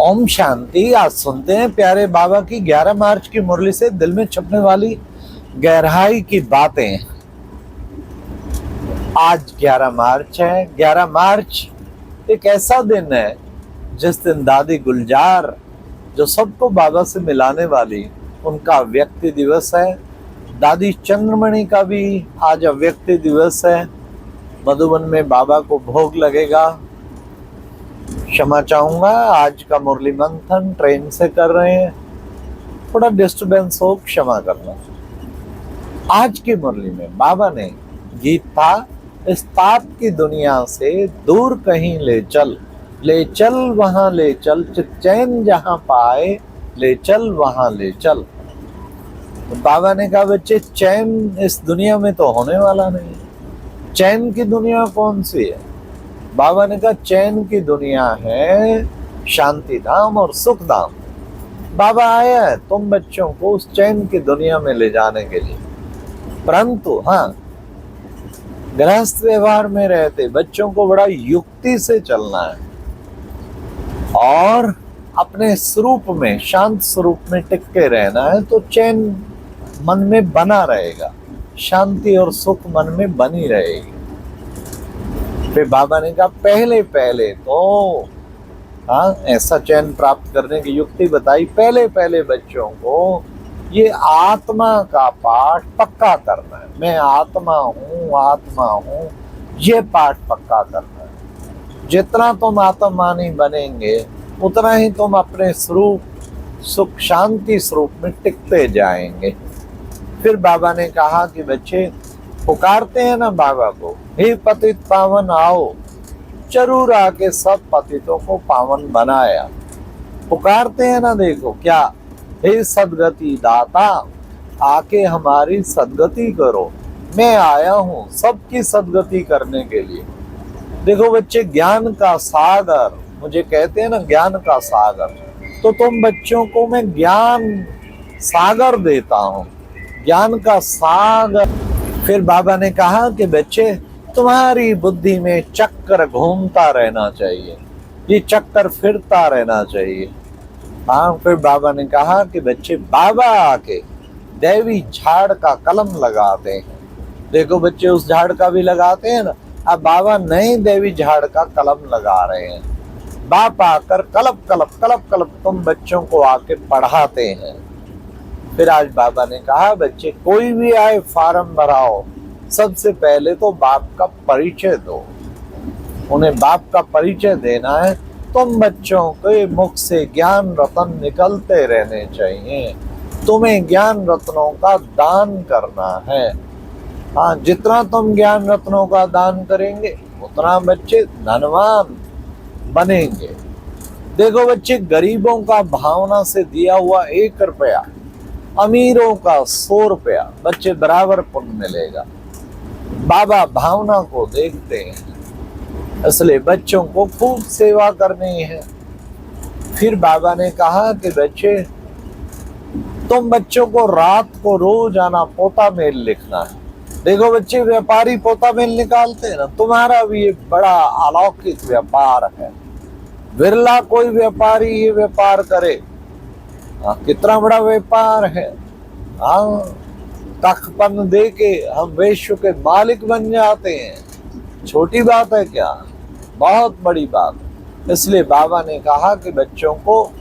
ओम शांति। आज सुनते हैं प्यारे बाबा की 11 मार्च की मुरली से दिल में छपने वाली गहराई की बातें। आज 11 मार्च है। 11 मार्च एक ऐसा दिन है जिस दिन दादी गुलजार, जो सबको बाबा से मिलाने वाली, उनका व्यक्ति दिवस है। दादी चंद्रमणि का भी आज अव्यक्ति दिवस है। मधुबन में बाबा को भोग लगेगा। क्षमा चाहूंगा, आज का मुरली मंथन ट्रेन से कर रहे हैं, थोड़ा डिस्टरबेंस हो, क्षमा करना। आज की मुरली में बाबा ने गीत था, इस ताप की दुनिया से दूर कहीं ले चल वहां ले चल, चैन जहां पाए ले चल वहां ले चल। तो बाबा ने कहा बच्चे, चैन इस दुनिया में तो होने वाला नहीं। चैन की दुनिया कौन सी है? बाबा ने कहा चैन की दुनिया है शांति धाम और सुख धाम। बाबा आया है तुम बच्चों को उस चैन की दुनिया में ले जाने के लिए। परंतु हाँ, गृहस्थ व्यवहार में रहते बच्चों को बड़ा युक्ति से चलना है और अपने स्वरूप में, शांत स्वरूप में टिक के रहना है, तो चैन मन में बना रहेगा, शांति और सुख मन में बनी रहेगी। फिर बाबा ने कहा पहले तो हाँ, ऐसा चैन प्राप्त करने की युक्ति बताई। पहले बच्चों को ये आत्मा का पाठ पक्का करना है। मैं आत्मा हूँ, ये पाठ पक्का करना है। जितना तुम आत्मानी बनेंगे उतना ही तुम अपने स्वरूप, सुख शांति स्वरूप में टिकते जाएंगे। फिर बाबा ने कहा कि बच्चे पुकारते हैं ना बाबा को, हे पतित पावन आओ, जरूर आके सब पतितों को पावन बनाया। पुकारते हैं ना, देखो क्या, हे सदगति दाता, आके हमारी सदगति करो। मैं आया हूँ सबकी सदगति करने के लिए। देखो बच्चे, ज्ञान का सागर, मुझे कहते हैं ना ज्ञान का सागर, तो तुम बच्चों को मैं ज्ञान सागर देता हूँ, ज्ञान का सागर। फिर बाबा ने कहा कि बच्चे, तुम्हारी बुद्धि में चक्कर घूमता रहना चाहिए, ये चक्कर फिरता रहना चाहिए। हाँ, फिर बाबा ने कहा कि बच्चे, बाबा आके दैवी झाड़ का कलम लगाते हैं। देखो बच्चे, उस झाड़ का भी लगाते हैं ना, अब बाबा नए देवी झाड़ का कलम लगा रहे हैं। बाप आकर कलप तुम बच्चों को आके पढ़ाते हैं। फिर आज बाबा ने कहा बच्चे, कोई भी आए फार्म भराओ, सबसे पहले तो बाप का परिचय दो। उन्हें बाप का परिचय देना है। तुम बच्चों के मुख से ज्ञान रत्न निकलते रहने चाहिए। तुम्हें ज्ञान रत्नों का दान करना है। हाँ, जितना तुम ज्ञान रत्नों का दान करेंगे उतना बच्चे धनवान बनेंगे। देखो बच्चे, गरीबों का भावना से दिया हुआ 1 रुपया, अमीरों का 100 रुपया बच्चे बराबर पुण्य मिलेगा। बाबा भावना को देखते हैं, इसलिए बच्चों को खूब सेवा करनी है। फिर बाबा ने कहा कि बच्चे, तुम बच्चों को रात को रोज आना पोता मेल लिखना है। देखो बच्चे, व्यापारी पोता मेल निकालते हैं ना, तुम्हारा भी ये बड़ा अलौकिक व्यापार है। बिरला कोई व्यापारी ये व्यापार करे। कितना बड़ा व्यापार है। हाँ, तखपन दे के हम विश्व के मालिक बन जाते हैं। छोटी बात है क्या? बहुत बड़ी बात। इसलिए बाबा ने कहा कि बच्चों को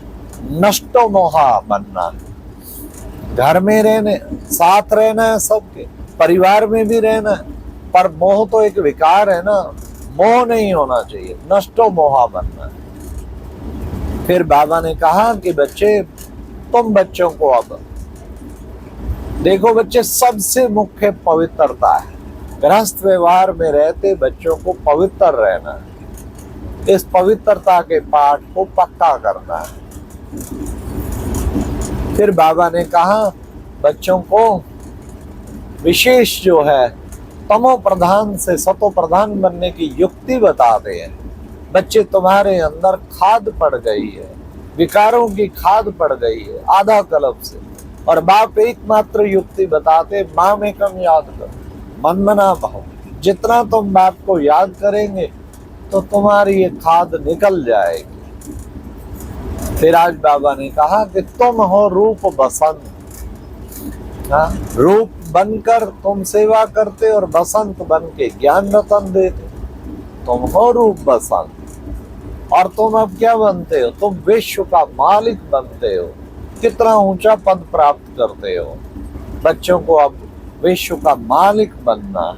नष्टो मोहा बनना है। घर में रहने, साथ रहना है, सबके परिवार में भी रहना है, पर मोह तो एक विकार है ना, मोह नहीं होना चाहिए, नष्टो मोहा बनना है। फिर बाबा ने कहा कि बच्चे, तुम बच्चों को अब देखो बच्चे, सबसे मुख्य पवित्रता है। गृहस्थ व्यवहार में रहते बच्चों को पवित्र रहना है। इस पवित्रता के पाठ को पक्का करना है। फिर बाबा ने कहा बच्चों को विशेष जो है तमो प्रधान से सतो प्रधान बनने की युक्ति बताते हैं। बच्चे, तुम्हारे अंदर खाद पड़ गई है, विकारों की खाद पड़ गई है आधा कल्प से, और बाप एकमात्र युक्ति बताते, माँ में कम याद करो, मन मना भाव। जितना तुम बाप को याद करेंगे तो तुम्हारी ये खाद निकल जाएगी। फिर आज बाबा ने कहा कि तुम हो रूप बसंत। हाँ, रूप बनकर तुम सेवा करते और बसंत बन के ज्ञान रतन देते। तुम हो रूप बसंत और तुम अब क्या बनते हो? तुम विश्व का मालिक बनते हो। कितना ऊंचा पद प्राप्त करते हो। बच्चों को अब विश्व का मालिक बनना है।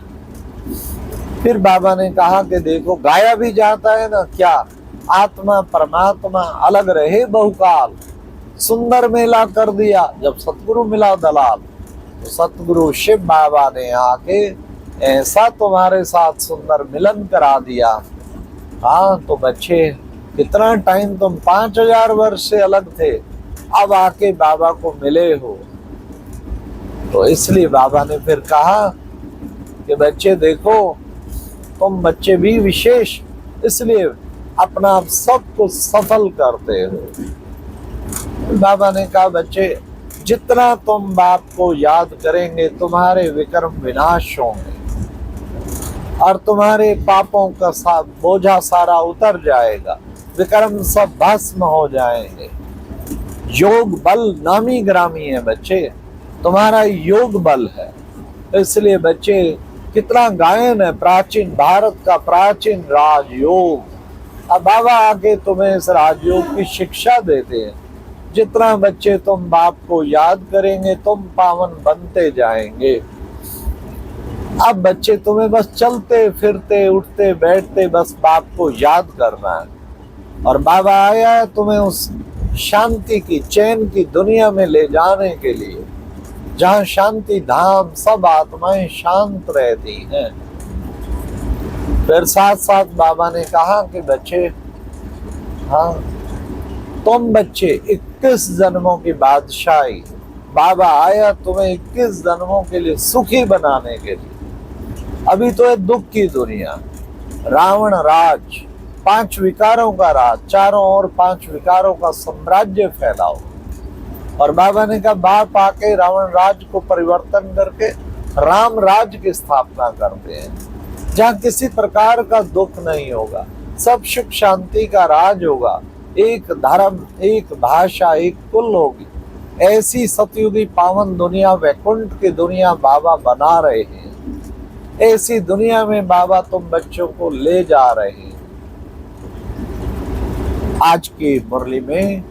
फिर बाबा ने कहा कि देखो, गाया भी जाता है ना, क्या आत्मा परमात्मा अलग रहे बहुकाल। सुंदर मेला कर दिया जब सतगुरु मिला दलाल। तो सतगुरु शिव बाबा ने आके ऐसा तुम्हारे साथ सुंदर मिलन करा दिया। हाँ, तो बच्चे कितना टाइम तुम 5000 वर्ष से अलग थे, अब आके बाबा को मिले हो। तो इसलिए बाबा ने फिर कहा कि बच्चे देखो, तुम बच्चे भी विशेष इसलिए अपना आप सब कुछ सफल करते हो। बाबा ने कहा बच्चे, जितना तुम बाप को याद करेंगे तुम्हारे विक्रम विनाश होंगे और तुम्हारे पापों का बोझा सारा उतर जाएगा, विक्रम सब भस्म हो जाएंगे। योग बल नामी ग्रामी है बच्चे, तुम्हारा योग बल है। इसलिए बच्चे कितना गायन है प्राचीन भारत का प्राचीन राजयोग। अब बाबा आके तुम्हें इस राजयोग की शिक्षा देते हैं। जितना बच्चे तुम बाप को याद करेंगे तुम पावन बनते जाएंगे। अब बच्चे तुम्हें बस चलते फिरते उठते बैठते बस बाप को याद करना है। और बाबा आया है तुम्हें उस शांति की चैन की दुनिया में ले जाने के लिए, जहाँ शांति धाम सब आत्माएं शांत रहती हैं। फिर साथ साथ बाबा ने कहा कि बच्चे, हाँ, तुम बच्चे 21 जन्मों की बादशाही, बाबा आया तुम्हें 21 जन्मों के लिए सुखी बनाने के लिए। अभी तो है दुख की दुनिया, रावण राज, 5 विकारों का राज, चारों ओर 5 विकारों का साम्राज्य फैलाओ। और बाबा ने कहा बाप आके रावण राज को परिवर्तन करके राम राज की स्थापना करते हैं, जहाँ किसी प्रकार का दुख नहीं होगा, सब सुख शांति का राज होगा, एक धर्म एक भाषा एक कुल होगी। ऐसी सतयुगी पावन दुनिया वैकुंठ की दुनिया बाबा बना रहे हैं। ऐसी दुनिया में बाबा तुम बच्चों को ले जा रहे हैं। आज की मुरली में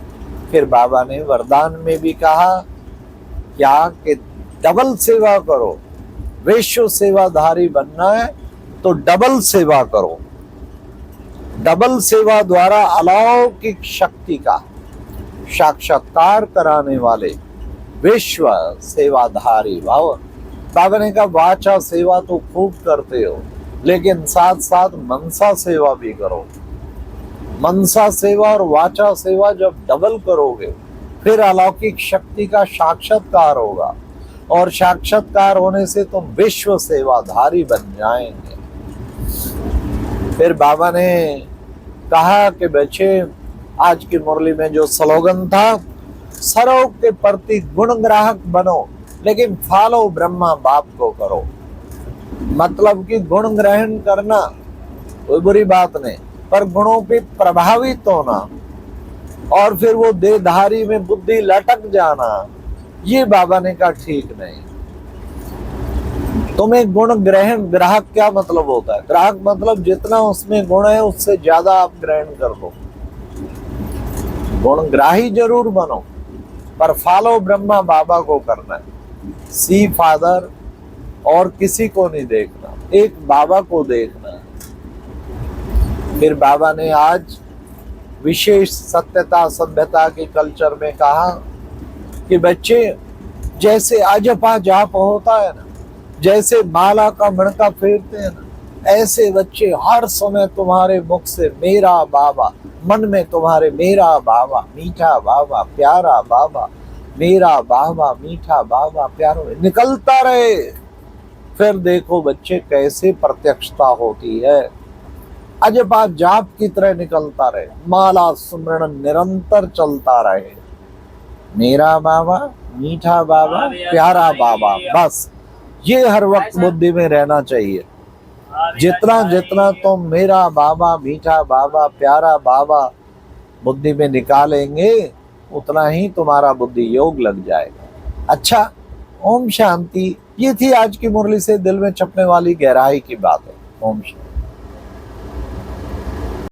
फिर बाबा ने वरदान में भी कहा क्या कि डबल सेवा करो। विश्व सेवाधारी बनना है तो डबल सेवा करो। डबल सेवा द्वारा अलौकिक शक्ति का साक्षात्कार कराने वाले विश्व सेवाधारी भाव। बाबा ने कहा वाचा सेवा तो खूब करते हो, लेकिन साथ साथ मनसा सेवा भी करो। मनसा सेवा और वाचा सेवा जब डबल करोगे फिर अलौकिक शक्ति का साक्षात्कार होगा, और साक्षात्कार होने से तुम विश्व सेवाधारी बन जाएंगे। फिर बाबा ने कहा कि बच्चे, आज की मुरली में जो स्लोगन था, सर्व के प्रति गुण ग्राहक बनो लेकिन फॉलो ब्रह्मा बाप को करो। मतलब कि गुण ग्रहण करना कोई बुरी बात नहीं, पर गुणों पे प्रभावित होना और फिर वो देहधारी में बुद्धि लटक जाना, ये बाबा ने कहा ठीक नहीं। तुम्हें गुण ग्रहण, ग्राहक क्या मतलब होता है? ग्राहक मतलब जितना उसमें गुण है उससे ज्यादा आप ग्रहण कर लो। गुण ग्राही जरूर बनो, पर फॉलो ब्रह्मा बाबा को करना है। सी फादर और किसी को नहीं देखना, एक बाबा को देखना है। फिर बाबा ने आज विशेष सत्यता सभ्यता के कल्चर में कहा कि बच्चे, जैसे अजपा जाप होता है ना, जैसे माला का मणका फेरते हैं ना, ऐसे बच्चे हर समय तुम्हारे मुख से मेरा बाबा, मन में तुम्हारे मेरा बाबा, मीठा बाबा, प्यारा बाबा, मेरा बाबा, मीठा बाबा, प्यारा निकलता रहे। फिर देखो बच्चे कैसे प्रत्यक्षता होती है। अजपा जाप की तरह निकलता रहे, माला सुमरण निरंतर चलता रहे। मेरा बाबा, मीठा बाबा, प्यारा बाबा, बस ये हर वक्त बुद्धि में रहना चाहिए। जितना जितना तुम मेरा बाबा, मीठा बाबा, प्यारा बाबा बुद्धि में निकालेंगे उतना ही तुम्हारा बुद्धि योग लग जाएगा। अच्छा, ओम शांति। ये थी आज की मुरली से दिल में छपने वाली गहराई की बात है। ओम शांति।